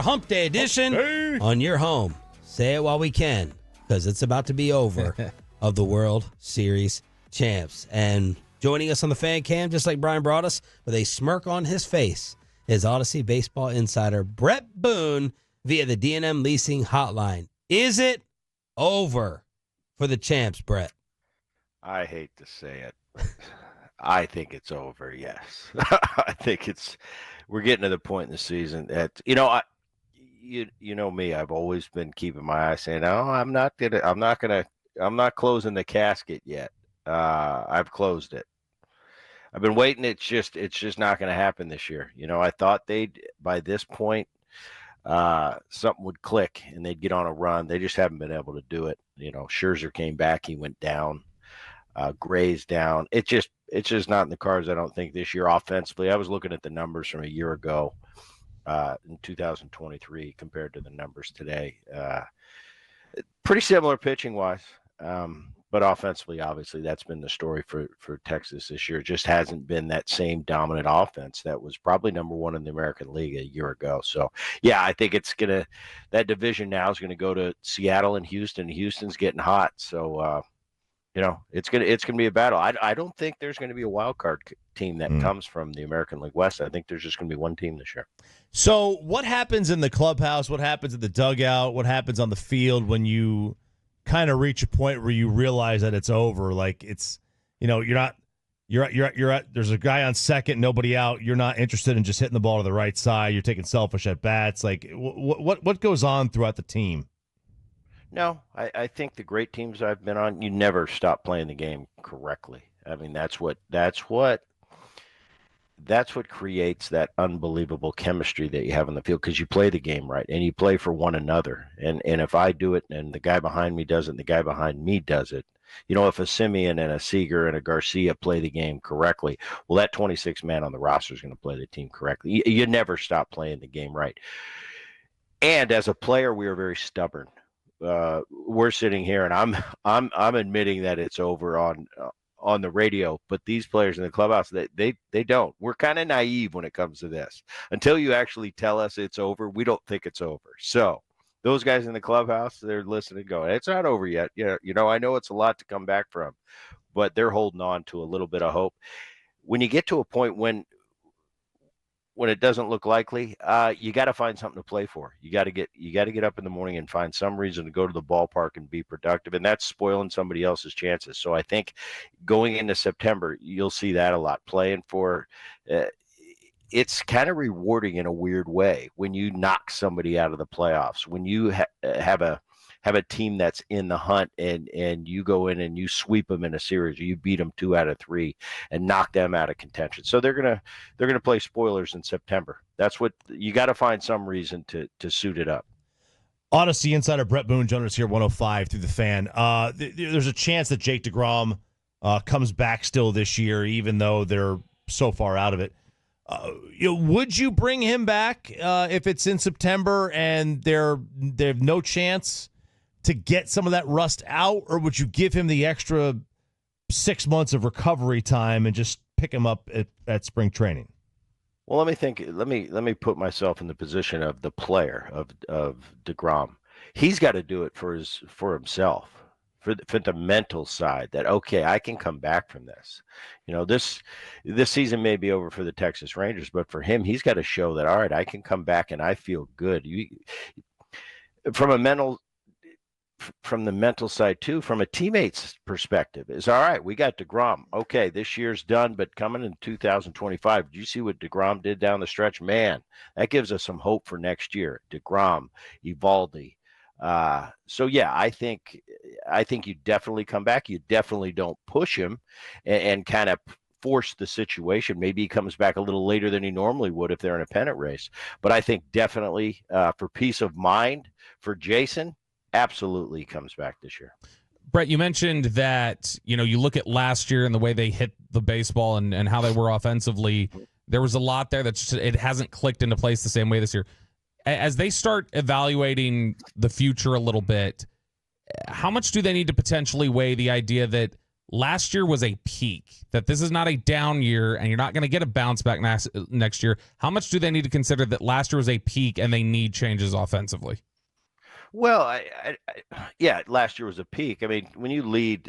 Hump Day edition on your home. Say it while we can, because it's about to be over of the World Series champs. And joining us on the fan cam, just like Brian brought us, with a smirk on his face, is Audacy baseball insider Bret Boone via the D&M Leasing Hotline. Is it over for the champs, Bret? I hate to say it. I think it's over, yes. I think we're getting to the point in the season that, you know me, I've always been keeping my eye saying, no, I'm not closing the casket yet. I've closed it. I've been waiting. It's just not going to happen this year. I thought by this point, something would click and they'd get on a run. They just haven't been able to do it. Scherzer came back. He went down. Gray's down. It's just not in the cards, I don't think, this year offensively. I was looking at the numbers from a year ago in 2023 compared to the numbers today. Pretty similar pitching-wise, but offensively, obviously, that's been the story for Texas this year. It just hasn't been that same dominant offense that was probably number one in the American League a year ago. So, yeah, I think that division now is going to go to Seattle and Houston. Houston's getting hot, so it's gonna be a battle. I don't think there's going to be a wild card team that comes from the American League West. I think there's just going to be one team this year. So what happens in the clubhouse? What happens in the dugout? What happens on the field when you kind of reach a point where you realize that it's over? Like it's, you're at, there's a guy on second, nobody out. You're not interested in just hitting the ball to the right side. You're taking selfish at bats. Like what goes on throughout the team? No, I think the great teams I've been on, you never stop playing the game correctly. I mean, that's what creates that unbelievable chemistry that you have on the field, because you play the game right and you play for one another. And if I do it and the guy behind me does it and the guy behind me does it, if a Simeon and a Seager and a Garcia play the game correctly, well, that 26 man on the roster is going to play the team correctly. You never stop playing the game right. And as a player, we are very stubborn. We're sitting here and I'm admitting that it's over on the radio, but these players in the clubhouse, they don't. We're kind of naive when it comes to this. Until you actually tell us it's over, we don't think it's over. So those guys in the clubhouse, they're listening going, it's not over yet. I know it's a lot to come back from, but they're holding on to a little bit of hope. When you get to a point when it doesn't look likely, you got to find something to play for. You got to get up in the morning and find some reason to go to the ballpark and be productive, and that's spoiling somebody else's chances. So I think going into September, you'll see that a lot. Playing for, it's kind of rewarding in a weird way when you knock somebody out of the playoffs, when you have a team that's in the hunt and you go in and you sweep them in a series, or you beat them 2 out of 3 and knock them out of contention. So they're gonna play spoilers in September. That's what you got to find some reason to suit it up. Audacy insider Bret Boone joining us here 105 through the fan. There's a chance that Jake deGrom comes back still this year, even though they're so far out of it. Would you bring him back if it's in September and they have no chance to get some of that rust out, or would you give him the extra 6 months of recovery time and just pick him up at spring training? Well, let me think. Let me put myself in the position of the player of deGrom. He's got to do it for himself, for the mental side. That okay, I can come back from this. This season may be over for the Texas Rangers, but for him, he's got to show that all right, I can come back and I feel good. From the mental side too, from a teammate's perspective, is all right. We got deGrom. Okay, this year's done, but coming in 2025, did you see what deGrom did down the stretch? Man, that gives us some hope for next year. deGrom, Eovaldi. So yeah, I think you definitely come back. You definitely don't push him and kind of force the situation. Maybe he comes back a little later than he normally would if they're in a pennant race. But I think definitely for peace of mind for Jason, absolutely comes back this year. Bret, you mentioned that, you look at last year and the way they hit the baseball and how they were offensively. There was a lot there it hasn't clicked into place the same way this year. As they start evaluating the future a little bit, how much do they need to potentially weigh the idea that last year was a peak, that this is not a down year and you're not going to get a bounce back next year. How much do they need to consider that last year was a peak and they need changes offensively? Well, yeah, last year was a peak. I mean, when you lead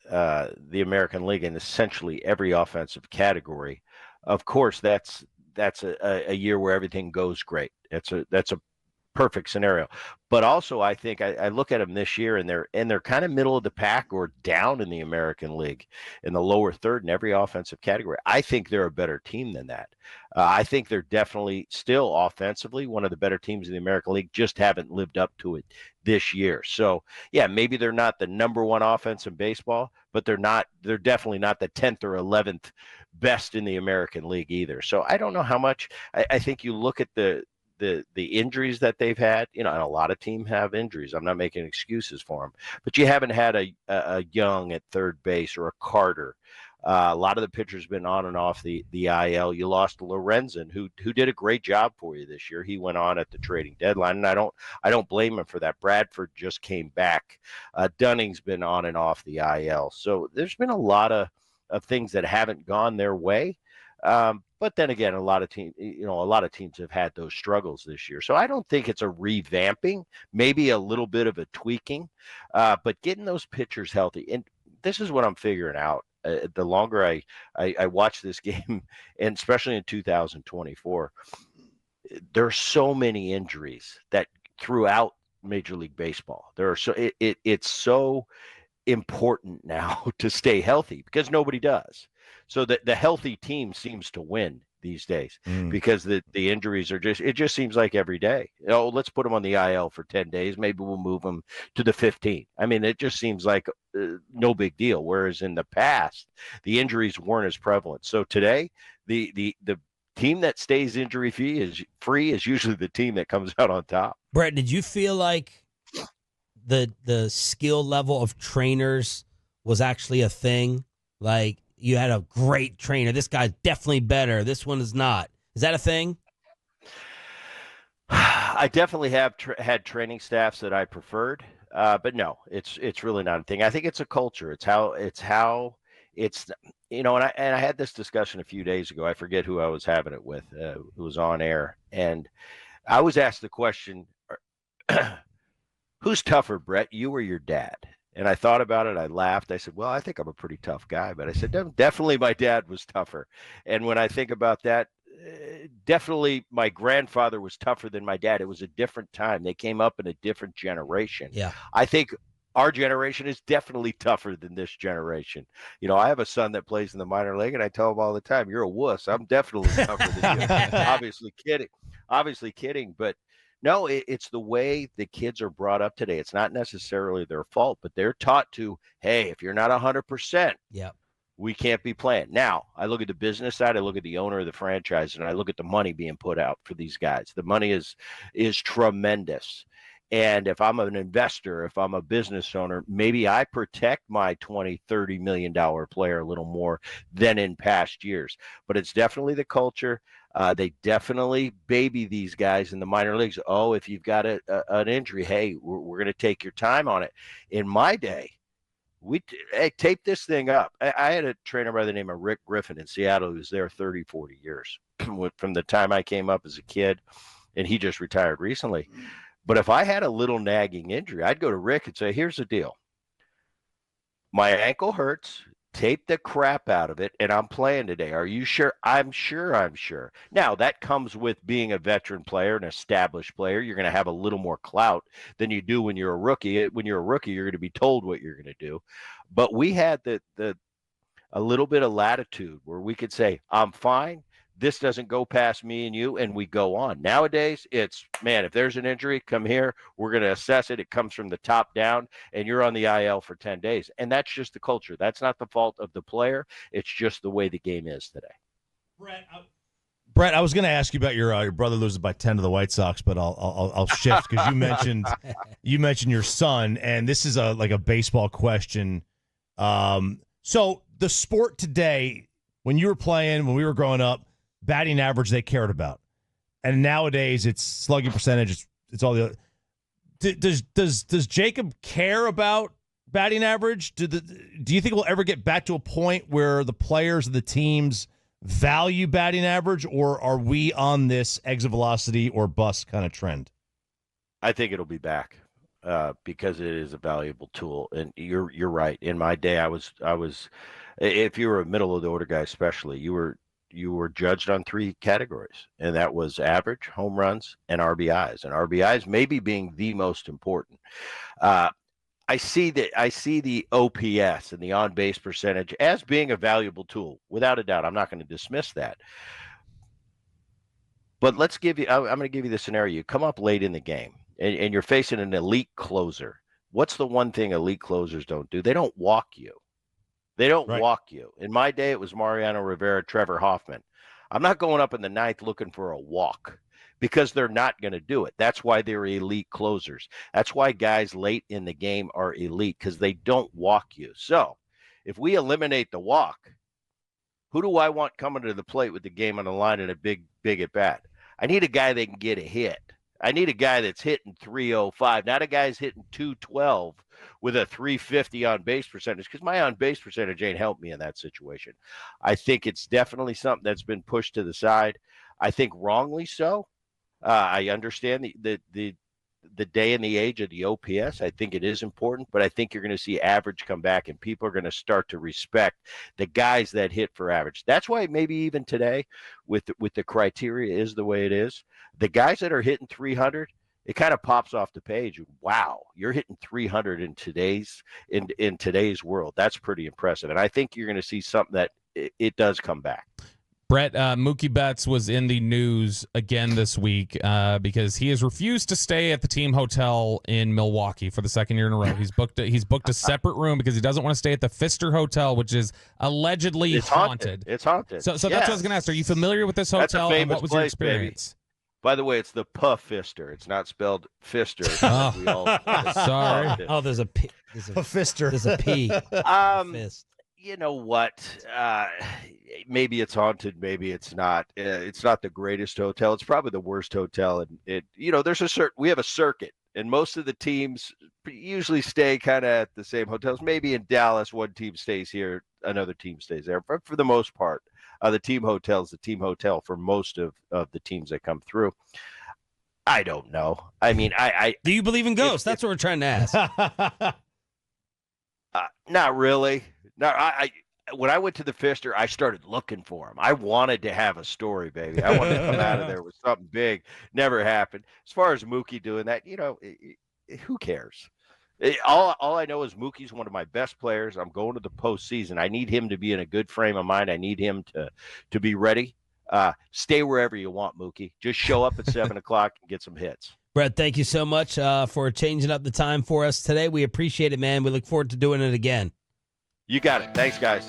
the American League in essentially every offensive category, of course, that's a year where everything goes great. That's a perfect scenario. But also, I think I look at them this year, and they're kind of middle of the pack or down in the American League in the lower third in every offensive category. I think they're a better team than that. I think they're definitely still offensively one of the better teams in the American League, just haven't lived up to it this year. So, yeah, maybe they're not the number one offense in baseball, but they're definitely not the 10th or 11th best in the American League either. So I don't know how much. I think you look at the injuries that they've had, and a lot of teams have injuries. I'm not making excuses for them, but you haven't had a Young at third base or a Carter. A lot of the pitchers been on and off the IL. You lost Lorenzen, who did a great job for you this year. He went on at the trading deadline, and I don't blame him for that. Bradford just came back. Dunning's been on and off the IL. So there's been a lot of things that haven't gone their way. But then again, a lot of teams have had those struggles this year. So I don't think it's a revamping, maybe a little bit of a tweaking, but getting those pitchers healthy. And this is what I'm figuring out. The longer I watch this game, and especially in 2024, there are so many injuries that throughout Major League Baseball, it's so important now to stay healthy because nobody does. So the healthy team seems to win these days because the injuries are it just seems like every day. Let's put them on the IL for 10 days. Maybe we'll move them to the 15. I mean, it just seems like no big deal. Whereas in the past, the injuries weren't as prevalent. So today, the team that stays injury free is usually the team that comes out on top. Brett, did you feel like the skill level of trainers was actually a thing? Like, you had a great trainer. This guy's definitely better. This one is not. Is that a thing? I definitely have had training staffs that I preferred, but no, it's really not a thing. I think it's a culture. It's how and I had this discussion a few days ago. I forget who I was having it with, who was on air, and I was asked the question, who's tougher, Brett, you or your dad? And I thought about it. I laughed. I said, well, I think I'm a pretty tough guy. But I said, definitely my dad was tougher. And when I think about that, definitely my grandfather was tougher than my dad. It was a different time. They came up in a different generation. Yeah. I think our generation is definitely tougher than this generation. I have a son that plays in the minor league, and I tell him all the time, you're a wuss. I'm definitely tougher than you. Obviously kidding. But no, it's the way the kids are brought up today. It's not necessarily their fault, but they're taught to, hey, if you're not 100%, we can't be playing. Now, I look at the business side. I look at the owner of the franchise, and I look at the money being put out for these guys. The money is tremendous. And if I'm an investor, if I'm a business owner, maybe I protect my $20, $30 million player a little more than in past years. But it's definitely the culture. They definitely baby these guys in the minor leagues. Oh, if you've got an injury, hey, we're going to take your time on it. In my day, we tape this thing up. I had a trainer by the name of Rick Griffin in Seattle who was there 30, 40 years from the time I came up as a kid, and he just retired recently. But if I had a little nagging injury, I'd go to Rick and say, here's the deal. My ankle hurts. Tape the crap out of it, and I'm playing today. Are you sure? I'm sure. Now, that comes with being a veteran player, an established player. You're going to have a little more clout than you do when you're a rookie. When you're a rookie, you're going to be told what you're going to do. But we had a little bit of latitude where we could say, I'm fine. This doesn't go past me and you, and we go on. Nowadays, it's, man, if there's an injury, come here. We're going to assess it. It comes from the top down, and you're on the IL for 10 days. And that's just the culture. That's not the fault of the player. It's just the way the game is today. Brett, I was going to ask you about your brother losing by 10 to the White Sox, but I'll shift because you mentioned your son, and this is like a baseball question. So the sport today, when you were playing, when we were growing up, batting average they cared about, and nowadays it's slugging percentage. It's all the other. Does Jacob care about batting average? Do you think we'll ever get back to a point where the players and the teams value batting average, or are we on this exit velocity or bust kind of trend? I think it'll be back because it is a valuable tool. And you're right. In my day, I was if you were a middle of the order guy, especially, you were judged on 3 categories, and that was average, home runs, and RBIs. And RBIs maybe being the most important. I see the OPS and the on-base percentage as being a valuable tool, without a doubt. I'm not going to dismiss that. But I'm going to give you the scenario. You come up late in the game, and you're facing an elite closer. What's the one thing elite closers don't do? They don't walk you. They don't walk you. In my day, it was Mariano Rivera, Trevor Hoffman. I'm not going up in the 9th looking for a walk, because they're not going to do it. That's why they're elite closers. That's why guys late in the game are elite, because they don't walk you. So if we eliminate the walk, who do I want coming to the plate with the game on the line in a big at bat? I need a guy that can get a hit. I need a guy that's hitting 305, not a guy's hitting 212 with a 350 on base percentage, because my on base percentage ain't helped me in that situation. I think it's definitely something that's been pushed to the side. I think wrongly so. I understand the day and the age of the OPS. I think it is important, but I think you're going to see average come back, and people are going to start to respect the guys that hit for average. That's why maybe even today, with the criteria is the way it is, the guys that are hitting 300, it kind of pops off the page. Wow, you're hitting 300 in today's world. That's pretty impressive, and I think you're going to see something that it does come back. Brett, Mookie Betts was in the news again this week because he has refused to stay at the team hotel in Milwaukee for the 2nd year in a row. He's booked a separate room because he doesn't want to stay at the Pfister Hotel, which is allegedly haunted. It's haunted. So that's what I was going to ask. Are you familiar with this hotel, and what was your experience? Baby. By the way, it's the Pfister. It's not spelled Pfister. Sorry. Oh, there's a P. Pfister. There's a P. Fist. You know what? Maybe it's haunted. Maybe it's not. It's not the greatest hotel. It's probably the worst hotel. And we have a circuit, and most of the teams usually stay kind of at the same hotels. Maybe in Dallas, one team stays here, another team stays there. But for the most part, the team hotel is the team hotel for most of the teams that come through. I don't know. I mean, do you believe in ghosts? That's what we're trying to ask. Not really. No, when I went to the Pfister, I started looking for him. I wanted to have a story, baby. I wanted to come out of there with something big. Never happened. As far as Mookie doing that, who cares? All I know is Mookie's one of my best players. I'm going to the postseason. I need him to be in a good frame of mind. I need him to be ready. Stay wherever you want, Mookie. Just show up at 7 o'clock and get some hits. Brett, thank you so much for changing up the time for us today. We appreciate it, man. We look forward to doing it again. You got it. Thanks, guys.